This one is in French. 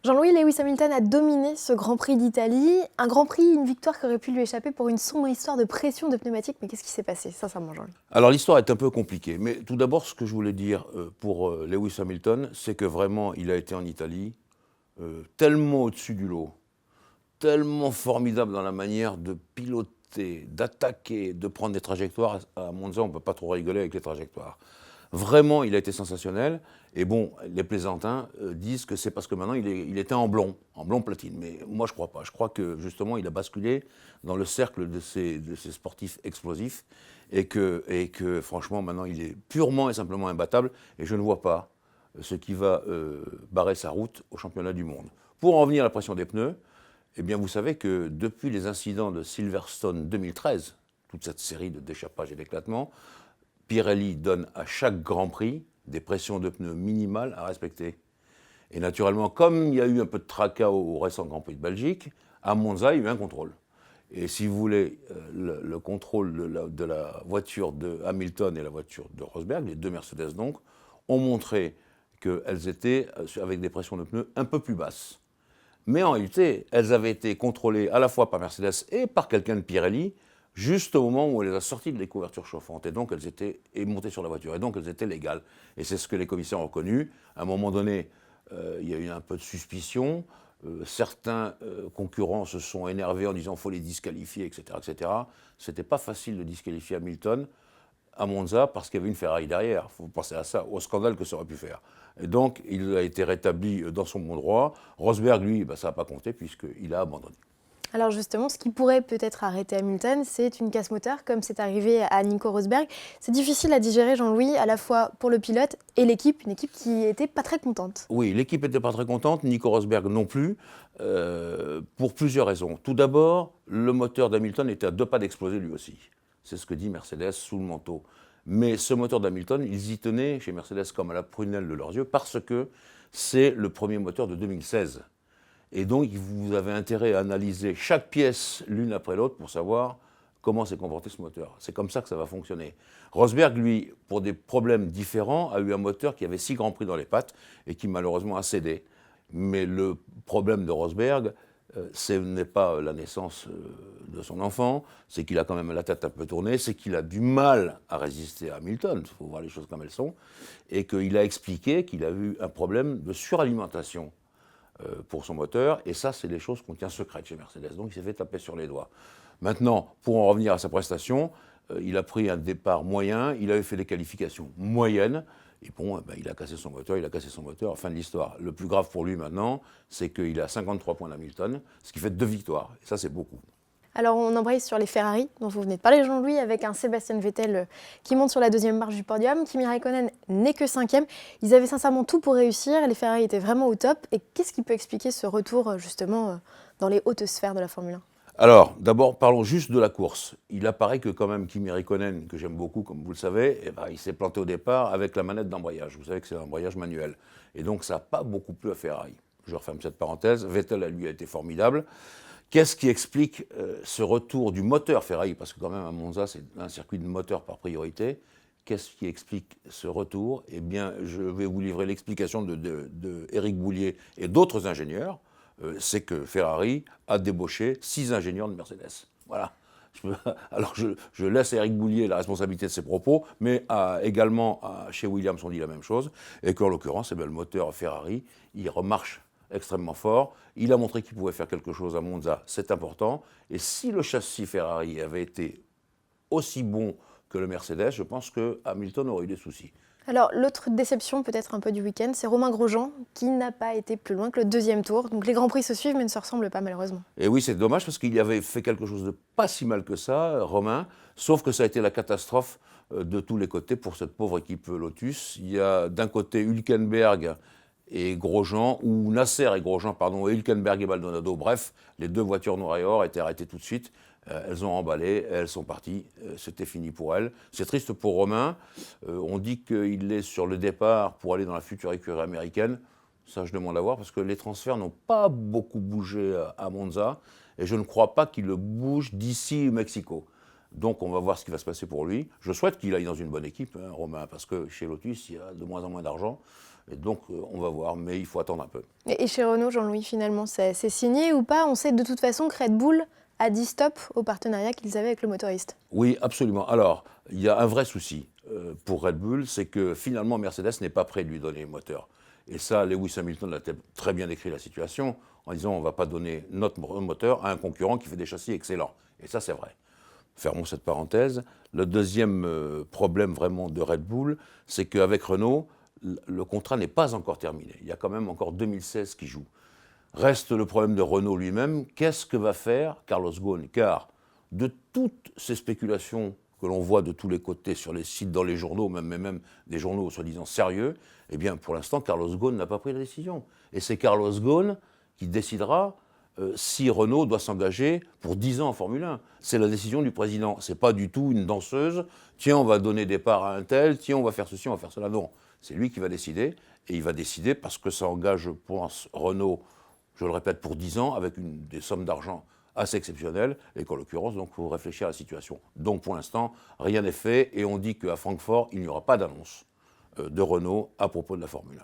Jean-Louis Lewis Hamilton a dominé ce Grand Prix d'Italie. Un Grand Prix, une victoire qui aurait pu lui échapper pour une sombre histoire de pression de pneumatique. Mais qu'est-ce qui s'est passé, sincèrement, Jean-Louis? Alors l'histoire est un peu compliquée, mais tout d'abord ce que je voulais dire pour Lewis Hamilton, c'est que vraiment il a été en Italie tellement au-dessus du lot, tellement formidable dans la manière de piloter, d'attaquer, de prendre des trajectoires. À Monza, on ne peut pas trop rigoler avec les trajectoires. Vraiment, il a été sensationnel. Et bon, les plaisantins disent que c'est parce que maintenant il était en blond platine. Mais moi, je ne crois pas. Je crois que justement, il a basculé dans le cercle de ces sportifs explosifs et que franchement, maintenant, il est purement et simplement imbattable. Et je ne vois pas ce qui va barrer sa route au championnat du monde. Pour en venir à la pression des pneus, eh bien, vous savez que depuis les incidents de Silverstone 2013, toute cette série de déchappages et d'éclatements, Pirelli donne à chaque Grand Prix des pressions de pneus minimales à respecter. Et naturellement, comme il y a eu un peu de tracas au récent Grand Prix de Belgique, à Monza, il y a eu un contrôle. Et si vous voulez, le contrôle de la voiture de Hamilton et la voiture de Rosberg, les deux Mercedes donc, ont montré qu'elles étaient avec des pressions de pneus un peu plus basses. Mais en réalité, elles avaient été contrôlées à la fois par Mercedes et par quelqu'un de Pirelli, juste au moment où elle les a sorties de les couvertures chauffantes. Et donc, elles étaient montées sur la voiture. Et donc, elles étaient légales. Et c'est ce que les commissaires ont reconnu. À un moment donné, il y a eu un peu de suspicion. Certains concurrents se sont énervés en disant qu'il faut les disqualifier, etc. etc. Ce n'était pas facile de disqualifier Hamilton à Monza parce qu'il y avait une Ferrari derrière. Il faut penser à ça, au scandale que ça aurait pu faire. Et donc, il a été rétabli dans son bon droit. Rosberg, lui, ça n'a pas compté puisqu'il a abandonné. Alors justement, ce qui pourrait peut-être arrêter Hamilton, c'est une casse moteur, comme c'est arrivé à Nico Rosberg. C'est difficile à digérer, Jean-Louis, à la fois pour le pilote et l'équipe, une équipe qui n'était pas très contente. Oui, l'équipe n'était pas très contente, Nico Rosberg non plus, pour plusieurs raisons. Tout d'abord, le moteur d'Hamilton était à deux pas d'exploser lui aussi. C'est ce que dit Mercedes sous le manteau. Mais ce moteur d'Hamilton, ils y tenaient chez Mercedes comme à la prunelle de leurs yeux parce que c'est le premier moteur de 2016. Et donc, vous avez intérêt à analyser chaque pièce l'une après l'autre pour savoir comment s'est comporté ce moteur. C'est comme ça que ça va fonctionner. Rosberg, lui, pour des problèmes différents, a eu un moteur qui avait 6 grands prix dans les pattes et qui malheureusement a cédé. Mais le problème de Rosberg, ce n'est pas la naissance de son enfant, c'est qu'il a quand même la tête un peu tournée, c'est qu'il a du mal à résister à Hamilton, il faut voir les choses comme elles sont, et qu'il a expliqué qu'il a eu un problème de suralimentation pour son moteur, et ça, c'est des choses qu'on tient secrètes chez Mercedes. Donc, il s'est fait taper sur les doigts. Maintenant, pour en revenir à sa prestation, il a pris un départ moyen, il avait fait des qualifications moyennes, et bon, il a cassé son moteur, fin de l'histoire. Le plus grave pour lui maintenant, c'est qu'il a 53 points d'Hamilton, ce qui fait 2 victoires, et ça, c'est beaucoup. Alors on embraye sur les Ferrari, dont vous venez de parler, Jean-Louis, avec un Sébastien Vettel qui monte sur la deuxième marche du podium. Kimi Raikkonen n'est que cinquième. Ils avaient sincèrement tout pour réussir, les Ferrari étaient vraiment au top. Et qu'est-ce qui peut expliquer ce retour justement dans les hautes sphères de la Formule 1? Alors, d'abord, parlons juste de la course. Il apparaît que quand même Kimi Raikkonen, que j'aime beaucoup, comme vous le savez, il s'est planté au départ avec la manette d'embrayage. Vous savez que c'est un embrayage manuel. Et donc, ça n'a pas beaucoup plu à Ferrari. Je referme cette parenthèse. Vettel, lui, a été formidable. Qu'est-ce qui explique ce retour du moteur Ferrari? Parce que quand même, à Monza, c'est un circuit de moteur par priorité. Qu'est-ce qui explique ce retour? Eh bien, je vais vous livrer l'explication de Éric Boulier et d'autres ingénieurs. C'est que Ferrari a débauché 6 ingénieurs de Mercedes. Voilà. Alors je laisse Éric Boulier la responsabilité de ses propos, mais également chez Williams on dit la même chose, et qu'en l'occurrence, le moteur Ferrari, il remarche extrêmement fort. Il a montré qu'il pouvait faire quelque chose à Monza, c'est important. Et si le châssis Ferrari avait été aussi bon que le Mercedes, je pense que Hamilton aurait eu des soucis. Alors l'autre déception peut-être un peu du week-end, c'est Romain Grosjean qui n'a pas été plus loin que le deuxième tour. Donc les Grands Prix se suivent mais ne se ressemblent pas malheureusement. Et oui, c'est dommage parce qu'il avait fait quelque chose de pas si mal que ça, Romain, sauf que ça a été la catastrophe de tous les côtés pour cette pauvre équipe Lotus. Il y a d'un côté Hülkenberg et Grosjean, ou Nasser et Grosjean, pardon, et Hülkenberg et Maldonado. Bref, les deux voitures noires et or étaient arrêtées tout de suite. Elles ont emballé, elles sont parties, c'était fini pour elles. C'est triste pour Romain. On dit qu'il est sur le départ pour aller dans la future écurie américaine. Ça, je demande à voir, parce que les transferts n'ont pas beaucoup bougé à Monza, et je ne crois pas qu'ils le bougent d'ici au Mexico. Donc on va voir ce qui va se passer pour lui. Je souhaite qu'il aille dans une bonne équipe, hein, Romain, parce que chez Lotus, il y a de moins en moins d'argent. Et donc on va voir, mais il faut attendre un peu. Et chez Renault, Jean-Louis, finalement, c'est signé ou pas? On sait de toute façon que Red Bull a dit stop au partenariat qu'ils avaient avec le motoriste. Oui, absolument. Alors, il y a un vrai souci pour Red Bull, c'est que finalement Mercedes n'est pas prêt de lui donner le moteur. Et ça, Lewis Hamilton a très bien décrit la situation en disant on ne va pas donner notre moteur à un concurrent qui fait des châssis excellents. Et ça, c'est vrai. Fermons cette parenthèse. Le deuxième problème vraiment de Red Bull, c'est qu'avec Renault, le contrat n'est pas encore terminé. Il y a quand même encore 2016 qui joue. Reste le problème de Renault lui-même. Qu'est-ce que va faire Carlos Ghosn? Car de toutes ces spéculations que l'on voit de tous les côtés sur les sites, dans les journaux, même des journaux soi-disant sérieux, eh bien pour l'instant, Carlos Ghosn n'a pas pris la décision. Et c'est Carlos Ghosn qui décidera si Renault doit s'engager pour 10 ans en Formule 1. C'est la décision du président. Ce n'est pas du tout une danseuse. Tiens, on va donner des parts à un tel. Tiens, on va faire ceci, on va faire cela. Non, c'est lui qui va décider. Et il va décider parce que ça engage, je pense, Renault, je le répète, pour 10 ans, avec des sommes d'argent assez exceptionnelles, et qu'en l'occurrence, donc, il faut réfléchir à la situation. Donc, pour l'instant, rien n'est fait, et on dit qu'à Francfort, il n'y aura pas d'annonce de Renault à propos de la Formule 1.